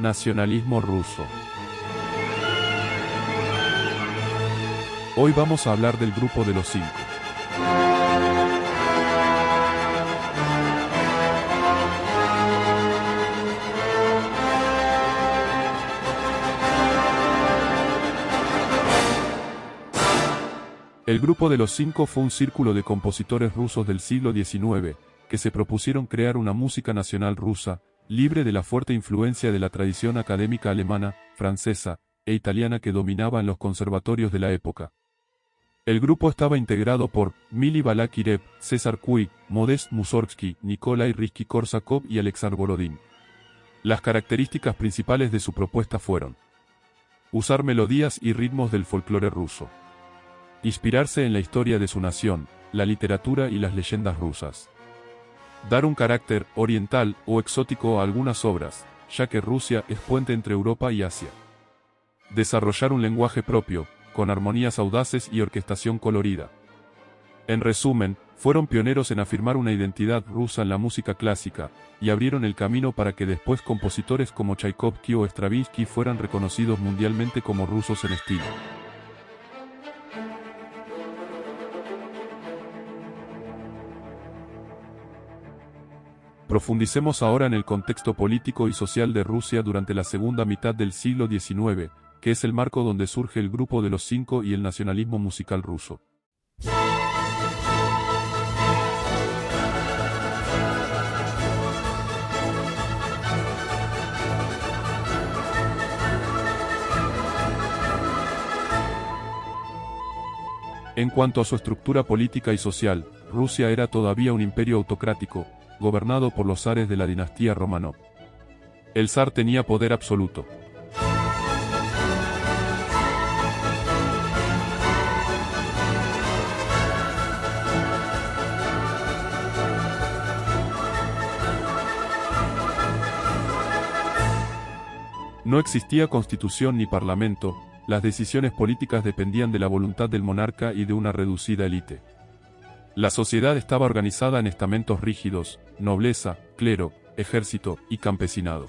Nacionalismo ruso. Hoy vamos a hablar del grupo de los 5. El grupo de los 5 fue un círculo de compositores rusos del siglo XIX, que se propusieron crear una música nacional rusa, libre de la fuerte influencia de la tradición académica alemana, francesa e italiana que dominaba en los conservatorios de la época. El grupo estaba integrado por Mily Balakirev, César Cui, Modest Mussorgsky, Nikolai Rizhki-Korsakov y Alexandr Borodin. Las características principales de su propuesta fueron: usar melodías y ritmos del folclore ruso, inspirarse en la historia de su nación, la literatura y las leyendas rusas, dar un carácter oriental o exótico a algunas obras, ya que Rusia es puente entre Europa y Asia, desarrollar un lenguaje propio, con armonías audaces y orquestación colorida. En resumen, fueron pioneros en afirmar una identidad rusa en la música clásica, y abrieron el camino para que después compositores como Tchaikovsky o Stravinsky fueran reconocidos mundialmente como rusos en estilo. Profundicemos ahora en el contexto político y social de Rusia durante la segunda mitad del siglo XIX, que es el marco donde surge el grupo de los 5 y el nacionalismo musical ruso. En cuanto a su estructura política y social, Rusia era todavía un imperio autocrático, gobernado por los zares de la dinastía Romanov. El zar tenía poder absoluto. No existía constitución ni parlamento, las decisiones políticas dependían de la voluntad del monarca y de una reducida élite. La sociedad estaba organizada en estamentos rígidos: nobleza, clero, ejército y campesinado.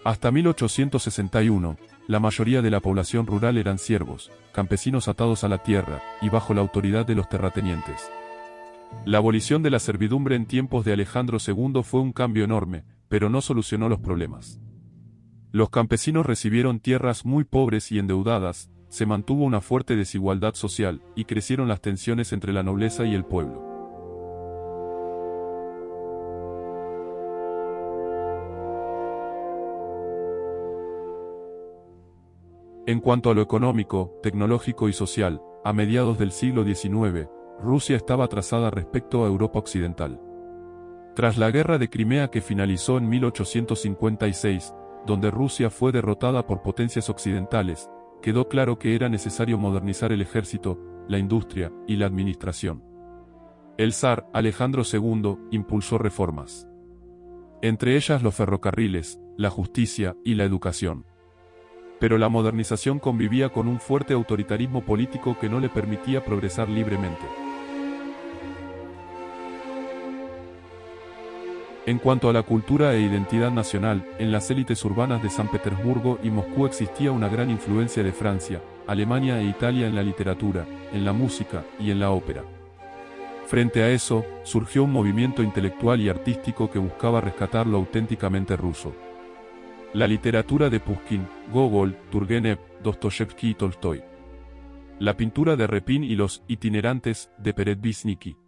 Hasta 1861, la mayoría de la población rural eran siervos, campesinos atados a la tierra, y bajo la autoridad de los terratenientes. La abolición de la servidumbre en tiempos de Alejandro II fue un cambio enorme, pero no solucionó los problemas. Los campesinos recibieron tierras muy pobres y endeudadas, se mantuvo una fuerte desigualdad social, y crecieron las tensiones entre la nobleza y el pueblo. En cuanto a lo económico, tecnológico y social, a mediados del siglo XIX, Rusia estaba atrasada respecto a Europa occidental. Tras la guerra de Crimea que finalizó en 1856, donde Rusia fue derrotada por potencias occidentales, quedó claro que era necesario modernizar el ejército, la industria y la administración. El zar Alejandro II impulsó reformas, entre ellas los ferrocarriles, la justicia y la educación. Pero la modernización convivía con un fuerte autoritarismo político que no le permitía progresar libremente. En cuanto a la cultura e identidad nacional, en las élites urbanas de San Petersburgo y Moscú existía una gran influencia de Francia, Alemania e Italia en la literatura, en la música y en la ópera. Frente a eso, surgió un movimiento intelectual y artístico que buscaba rescatar lo auténticamente ruso: la literatura de Pushkin, Gogol, Turgenev, Dostoyevsky y Tolstoy. La pintura de Repin y los itinerantes de Peredvishniki.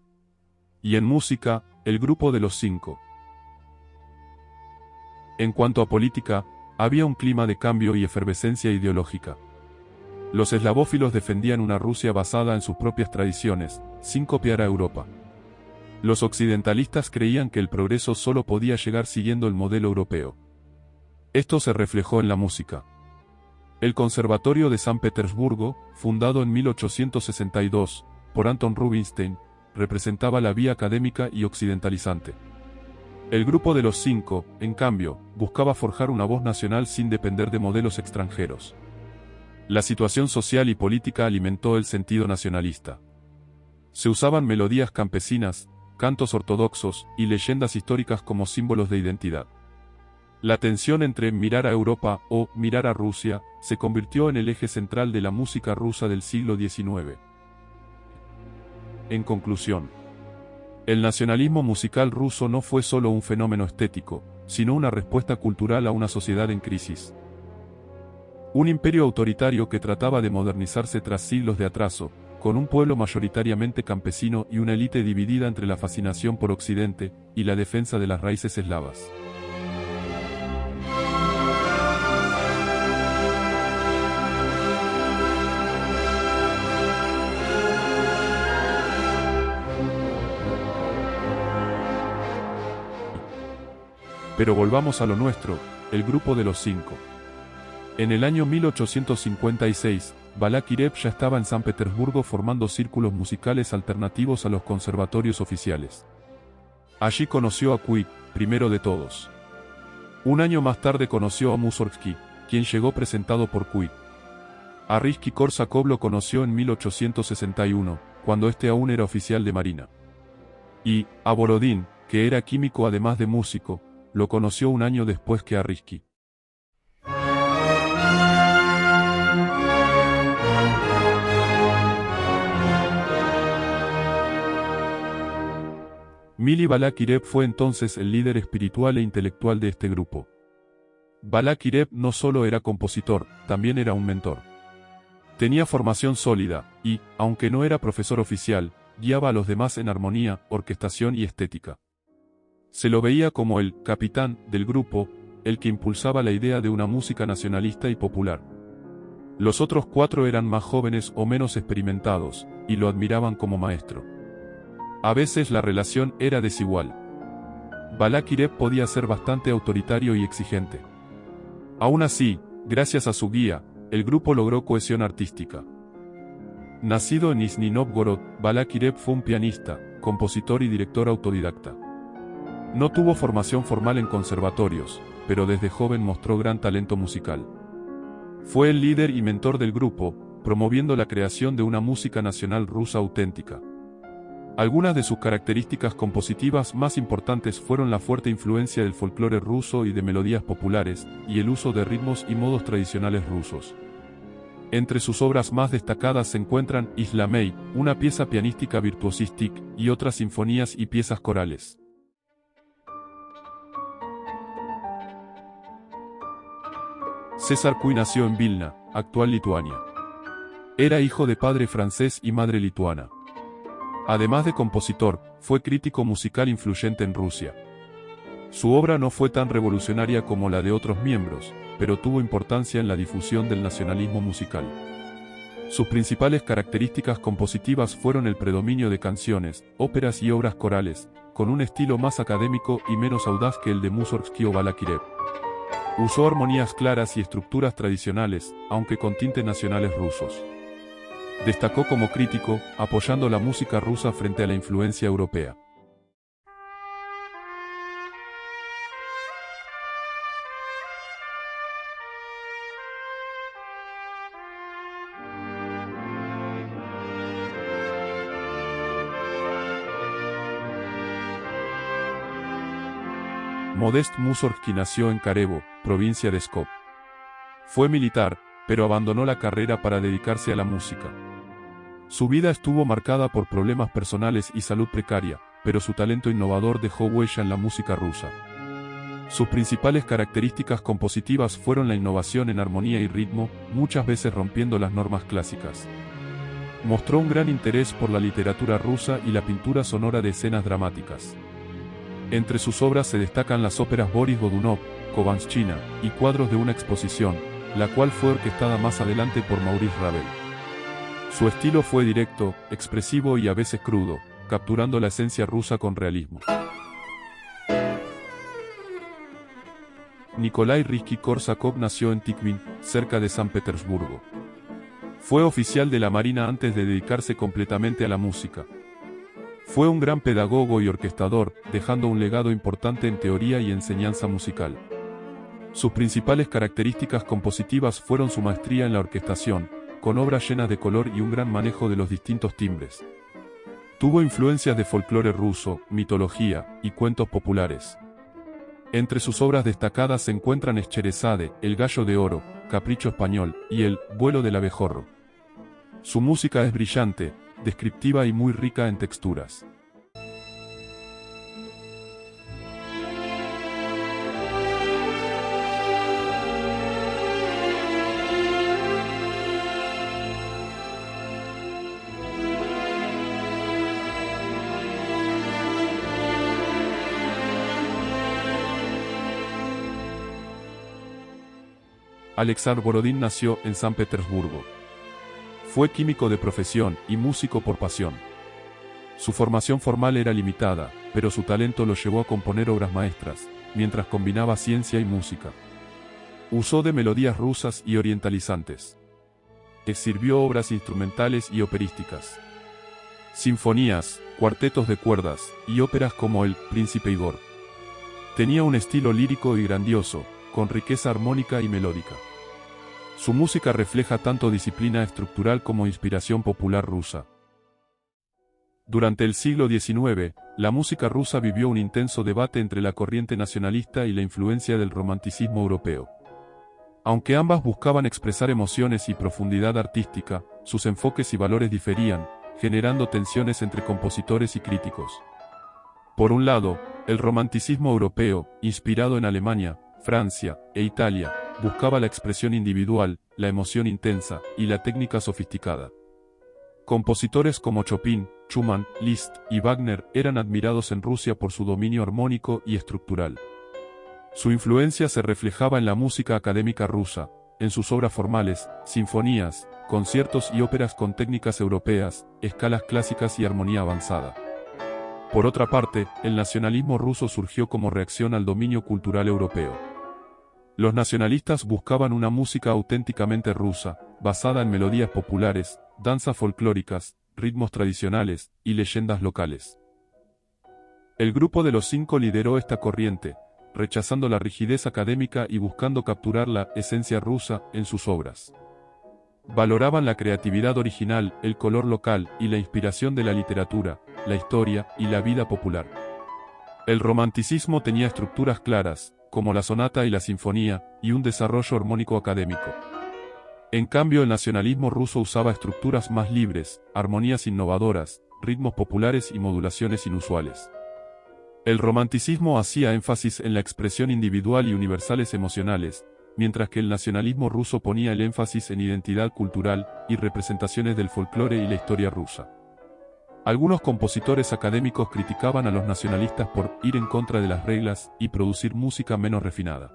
Y en música, el grupo de los 5. En cuanto a política, había un clima de cambio y efervescencia ideológica. Los eslavófilos defendían una Rusia basada en sus propias tradiciones, sin copiar a Europa. Los occidentalistas creían que el progreso solo podía llegar siguiendo el modelo europeo. Esto se reflejó en la música. El Conservatorio de San Petersburgo, fundado en 1862, por Anton Rubinstein, representaba la vía académica y occidentalizante. El grupo de los 5, en cambio, buscaba forjar una voz nacional sin depender de modelos extranjeros. La situación social y política alimentó el sentido nacionalista. Se usaban melodías campesinas, cantos ortodoxos y leyendas históricas como símbolos de identidad. La tensión entre mirar a Europa o mirar a Rusia se convirtió en el eje central de la música rusa del siglo XIX. En conclusión, el nacionalismo musical ruso no fue solo un fenómeno estético, sino una respuesta cultural a una sociedad en crisis. Un imperio autoritario que trataba de modernizarse tras siglos de atraso, con un pueblo mayoritariamente campesino y una élite dividida entre la fascinación por Occidente y la defensa de las raíces eslavas. Pero volvamos a lo nuestro, el grupo de los cinco. En el año 1856, Balakirev ya estaba en San Petersburgo formando círculos musicales alternativos a los conservatorios oficiales. Allí conoció a Kuik, primero de todos. Un año más tarde conoció a Mussorgsky, quien llegó presentado por Kuik. A Rimski-Kórsakov lo conoció en 1861, cuando este aún era oficial de marina. Y, a Borodín, que era químico además de músico, lo conoció un año después que a Rimski. Mili Balakirev fue entonces el líder espiritual e intelectual de este grupo. Balakirev no solo era compositor, también era un mentor. Tenía formación sólida, y, aunque no era profesor oficial, guiaba a los demás en armonía, orquestación y estética. Se lo veía como el capitán del grupo, el que impulsaba la idea de una música nacionalista y popular. Los otros cuatro eran más jóvenes o menos experimentados, y lo admiraban como maestro. A veces la relación era desigual. Balakirev podía ser bastante autoritario y exigente. Aún así, gracias a su guía, el grupo logró cohesión artística. Nacido en Nizhny Novgorod, Balakirev fue un pianista, compositor y director autodidacta. No tuvo formación formal en conservatorios, pero desde joven mostró gran talento musical. Fue el líder y mentor del grupo, promoviendo la creación de una música nacional rusa auténtica. Algunas de sus características compositivas más importantes fueron la fuerte influencia del folclore ruso y de melodías populares, y el uso de ritmos y modos tradicionales rusos. Entre sus obras más destacadas se encuentran Islamey, una pieza pianística virtuosística, y otras sinfonías y piezas corales. César Cui nació en Vilna, actual Lituania. Era hijo de padre francés y madre lituana. Además de compositor, fue crítico musical influyente en Rusia. Su obra no fue tan revolucionaria como la de otros miembros, pero tuvo importancia en la difusión del nacionalismo musical. Sus principales características compositivas fueron el predominio de canciones, óperas y obras corales, con un estilo más académico y menos audaz que el de Mussorgsky o Balakirev. Usó armonías claras y estructuras tradicionales, aunque con tintes nacionales rusos. Destacó como crítico, apoyando la música rusa frente a la influencia europea. Modest Mussorgsky nació en Karevo, provincia de Pskov. Fue militar, pero abandonó la carrera para dedicarse a la música. Su vida estuvo marcada por problemas personales y salud precaria, pero su talento innovador dejó huella en la música rusa. Sus principales características compositivas fueron la innovación en armonía y ritmo, muchas veces rompiendo las normas clásicas. Mostró un gran interés por la literatura rusa y la pintura sonora de escenas dramáticas. Entre sus obras se destacan las óperas Boris Godunov, Kovanshchina, y cuadros de una exposición, la cual fue orquestada más adelante por Maurice Ravel. Su estilo fue directo, expresivo y a veces crudo, capturando la esencia rusa con realismo. Nikolai Rimski-Kórsakov nació en Tikhvin, cerca de San Petersburgo. Fue oficial de la Marina antes de dedicarse completamente a la música. Fue un gran pedagogo y orquestador, dejando un legado importante en teoría y enseñanza musical. Sus principales características compositivas fueron su maestría en la orquestación, con obras llenas de color y un gran manejo de los distintos timbres. Tuvo influencias de folclore ruso, mitología y cuentos populares. Entre sus obras destacadas se encuentran Scheherazade, El gallo de oro, Capricho español, y El vuelo del abejorro. Su música es brillante, descriptiva y muy rica en texturas. Alexandr Borodín nació en San Petersburgo. Fue químico de profesión y músico por pasión. Su formación formal era limitada, pero su talento lo llevó a componer obras maestras, mientras combinaba ciencia y música. Usó de melodías rusas y orientalizantes. Escribió obras instrumentales y operísticas, sinfonías, cuartetos de cuerdas y óperas como El Príncipe Igor. Tenía un estilo lírico y grandioso, con riqueza armónica y melódica. Su música refleja tanto disciplina estructural como inspiración popular rusa. Durante el siglo XIX, la música rusa vivió un intenso debate entre la corriente nacionalista y la influencia del romanticismo europeo. Aunque ambas buscaban expresar emociones y profundidad artística, sus enfoques y valores diferían, generando tensiones entre compositores y críticos. Por un lado, el romanticismo europeo, inspirado en Alemania, Francia e Italia, buscaba la expresión individual, la emoción intensa y la técnica sofisticada. Compositores como Chopin, Schumann, Liszt y Wagner eran admirados en Rusia por su dominio armónico y estructural. Su influencia se reflejaba en la música académica rusa, en sus obras formales, sinfonías, conciertos y óperas con técnicas europeas, escalas clásicas y armonía avanzada. Por otra parte, el nacionalismo ruso surgió como reacción al dominio cultural europeo. Los nacionalistas buscaban una música auténticamente rusa, basada en melodías populares, danzas folclóricas, ritmos tradicionales y leyendas locales. El Grupo de los Cinco lideró esta corriente, rechazando la rigidez académica y buscando capturar la esencia rusa en sus obras. Valoraban la creatividad original, el color local y la inspiración de la literatura, la historia y la vida popular. El romanticismo tenía estructuras claras, como la sonata y la sinfonía, y un desarrollo armónico académico. En cambio, el nacionalismo ruso usaba estructuras más libres, armonías innovadoras, ritmos populares y modulaciones inusuales. El romanticismo hacía énfasis en la expresión individual y universales emocionales, mientras que el nacionalismo ruso ponía el énfasis en identidad cultural y representaciones del folclore y la historia rusa. Algunos compositores académicos criticaban a los nacionalistas por ir en contra de las reglas y producir música menos refinada.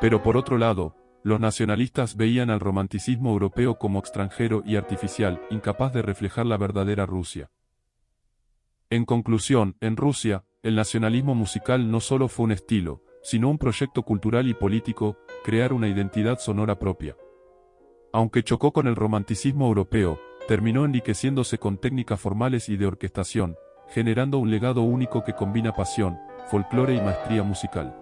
Pero por otro lado, los nacionalistas veían al romanticismo europeo como extranjero y artificial, incapaz de reflejar la verdadera Rusia. En conclusión, en Rusia, el nacionalismo musical no solo fue un estilo, sino un proyecto cultural y político, crear una identidad sonora propia. Aunque chocó con el romanticismo europeo, terminó enriqueciéndose con técnicas formales y de orquestación, generando un legado único que combina pasión, folclore y maestría musical.